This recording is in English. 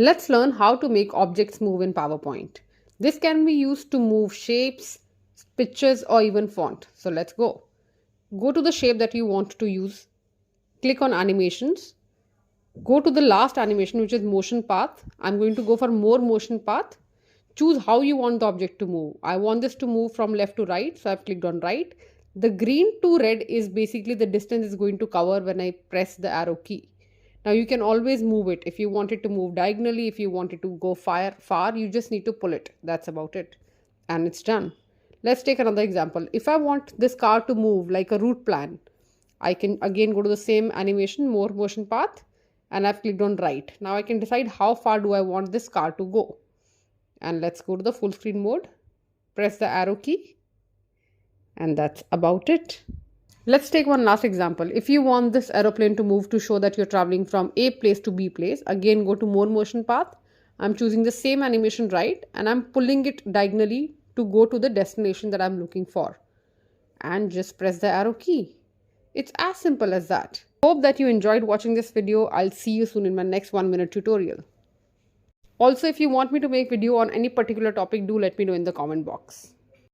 Let's learn how to make objects move in PowerPoint. This can be used to move shapes, pictures, or even font. So let's go. Go to the shape that you want to use. Click on animations. Go to the last animation, which is motion path. I'm going to go for more motion path. Choose how you want the object to move. I want this to move from left to right, so I've clicked on right. The green to red is basically the distance it's going to cover when I press the arrow key. Now you can always move it. If you want it to move diagonally, if you want it to go far, you just need to pull it. That's about it. And it's done. Let's take another example. If I want this car to move like a route plan, I can again go to the same animation, more motion path, and I've clicked on right. Now I can decide how far do I want this car to go. And let's go to the full screen mode. Press the arrow key. And that's about it. Let's take one last example. If you want this aeroplane to move to show that you're traveling from A place to B place, again go to more motion path. I'm choosing the same animation right and I'm pulling it diagonally to go to the destination that I'm looking for. And just press the arrow key. It's as simple as that. Hope that you enjoyed watching this video. I'll see you soon in my next 1-minute tutorial. Also, if you want me to make video on any particular topic, do let me know in the comment box.